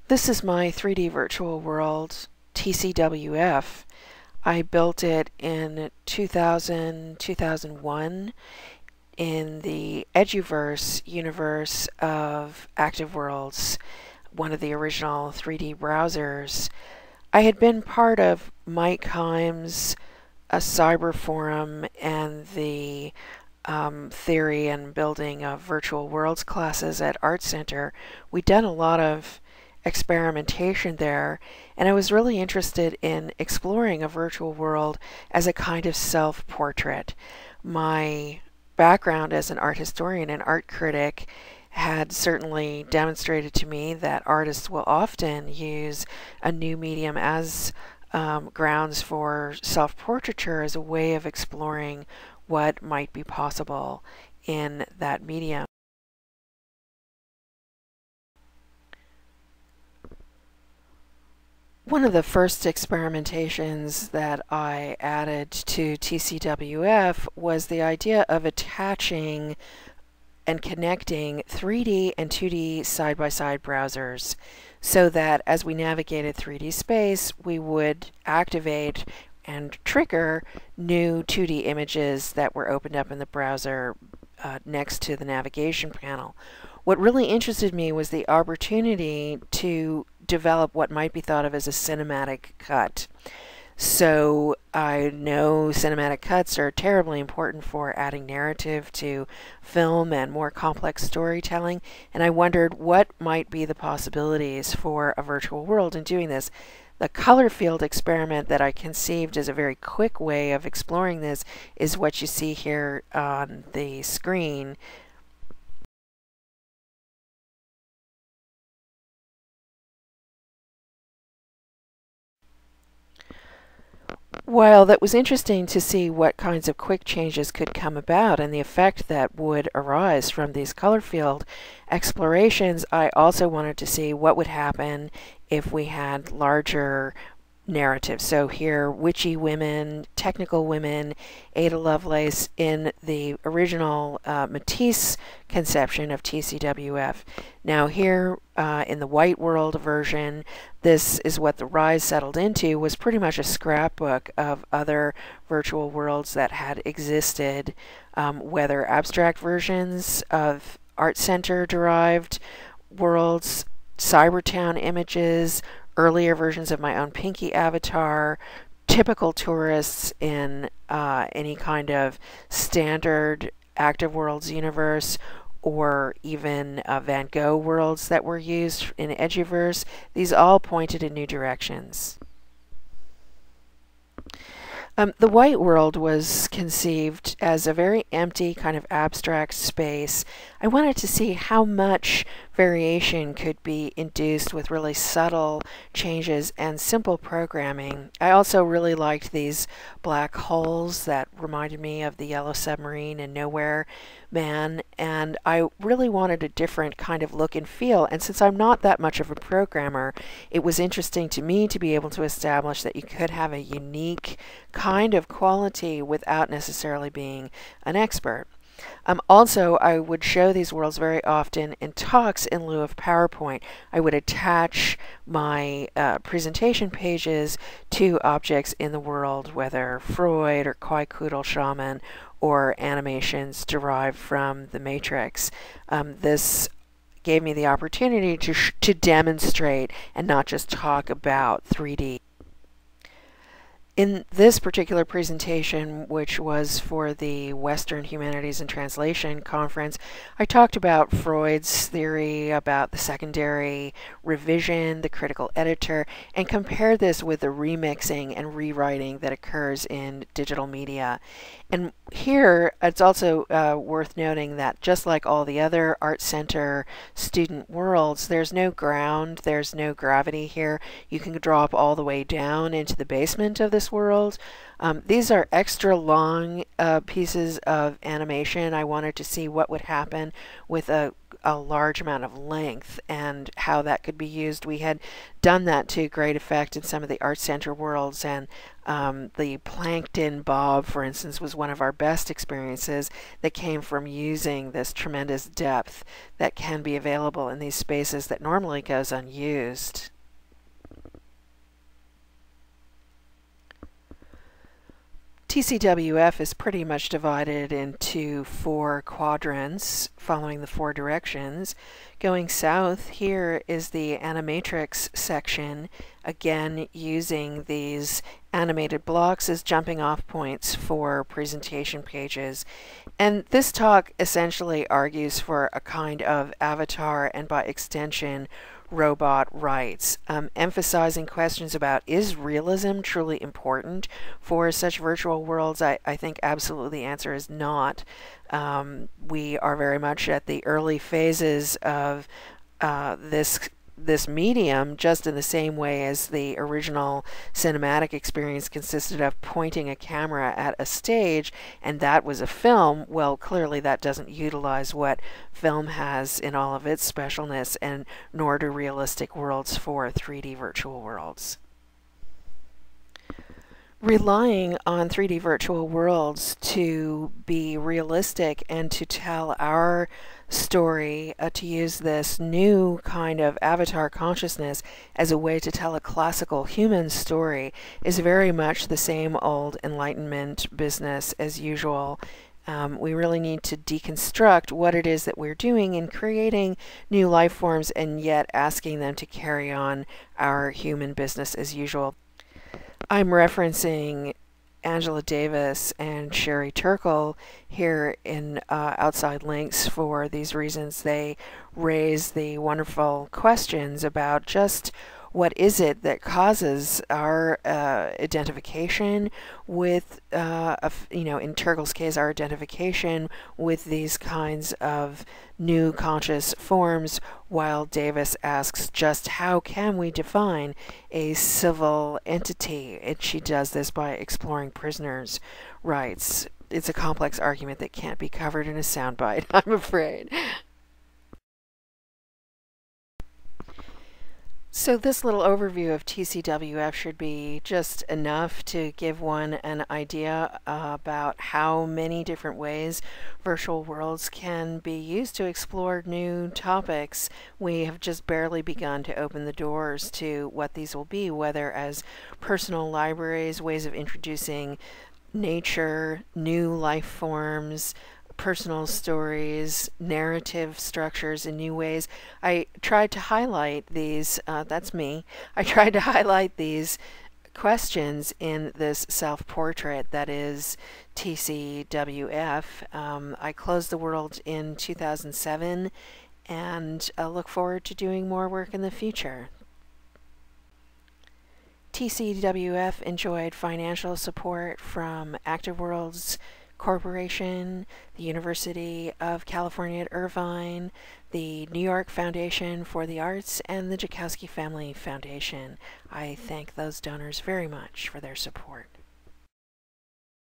This is my 3D virtual world, TCWF. I built it in 2001 in the EduVerse universe of Active Worlds, one of the original 3D browsers. I had been part of Mike Heim's a cyber forum and the theory and building of virtual worlds classes at Art Center. We'd done a lot of experimentation there, and I was really interested in exploring a virtual world as a kind of self-portrait. My background as an art historian and art critic had certainly demonstrated to me that artists will often use a new medium as grounds for self-portraiture as a way of exploring what might be possible in that medium. One of the first experimentations that I added to TCWF was the idea of attaching and connecting 3D and 2D side-by-side browsers so that as we navigated 3D space, we would activate and trigger new 2D images that were opened up in the browser next to the navigation panel. What really interested me was the opportunity to develop what might be thought of as a cinematic cut. So I know cinematic cuts are terribly important for adding narrative to film and more complex storytelling, and I wondered what might be the possibilities for a virtual world in doing this. The color field experiment that I conceived as a very quick way of exploring this is what you see here on the screen. While that was interesting to see what kinds of quick changes could come about and the effect that would arise from these color field explorations, I also wanted to see what would happen if we had larger narratives. So here, witchy women, technical women, Ada Lovelace in the original Matisse conception of TCWF. Now here in the White World version, this is what the Rise settled into, was pretty much a scrapbook of other virtual worlds that had existed, whether abstract versions of Art Center derived worlds, Cybertown images, earlier versions of my own Pinky avatar, typical tourists in any kind of standard Active Worlds universe, or even Van Gogh worlds that were used in EduVerse. These all pointed in new directions. The White World was conceived as a very empty kind of abstract space. I wanted to see how much variation could be induced with really subtle changes and simple programming. I also really liked these black holes that reminded me of the Yellow Submarine and Nowhere Man, and I really wanted a different kind of look and feel, and since I'm not that much of a programmer, it was interesting to me to be able to establish that you could have a unique kind of quality without necessarily being an expert. Also, I would show these worlds very often in talks in lieu of PowerPoint. I would attach my presentation pages to objects in the world, whether Freud or Kwaikutl Shaman or animations derived from the Matrix. This gave me the opportunity to demonstrate and not just talk about 3D. In this particular presentation, which was for the Western Humanities and Translation Conference, I talked about Freud's theory about the secondary revision, the critical editor, and compared this with the remixing and rewriting that occurs in digital media. And here, it's also worth noting that just like all the other Art Center student worlds, there's no ground, there's no gravity here. You can drop all the way down into the basement of this this world. These are extra long pieces of animation. I wanted to see what would happen with a large amount of length and how that could be used. We had done that to great effect in some of the Art Center worlds, and the plankton bob, for instance, was one of our best experiences that came from using this tremendous depth that can be available in these spaces that normally goes unused. TCWF is pretty much divided into 4 quadrants following the 4 directions. Going south, here is the animatrix section, again using these animated blocks as jumping off points for presentation pages. And this talk essentially argues for a kind of avatar and by extension robot rights, emphasizing questions about, is realism truly important for such virtual worlds? I think absolutely the answer is not. We are very much at the early phases of this medium, just in the same way as the original cinematic experience consisted of pointing a camera at a stage, and that was a film. Well, clearly that doesn't utilize what film has in all of its specialness, and nor do realistic worlds for 3D virtual worlds. Relying on 3D virtual worlds to be realistic and to tell our story, to use this new kind of avatar consciousness as a way to tell a classical human story, is very much the same old Enlightenment business as usual. We really need to deconstruct what it is that we're doing in creating new life forms and yet asking them to carry on our human business as usual. I'm referencing Angela Davis and Sherry Turkle here in outside links for these reasons. They raise the wonderful questions about just what is it that causes our identification with, in Turkle's case, our identification with these kinds of new conscious forms, while Davis asks just how can we define a civil entity? And she does this by exploring prisoners' rights. It's a complex argument that can't be covered in a soundbite, I'm afraid. So this little overview of TCWF should be just enough to give one an idea about how many different ways virtual worlds can be used to explore new topics. We have just barely begun to open the doors to what these will be, whether as personal libraries, ways of introducing nature, new life forms, personal stories, narrative structures in new ways. I tried to highlight these, that's me, I tried to highlight these questions in this self-portrait that is TCWF. I closed the world in 2007 and look forward to doing more work in the future. TCWF enjoyed financial support from Active Worlds Corporation, the University of California at Irvine, the New York Foundation for the Arts, and the Joukowsky Family Foundation. I thank those donors very much for their support.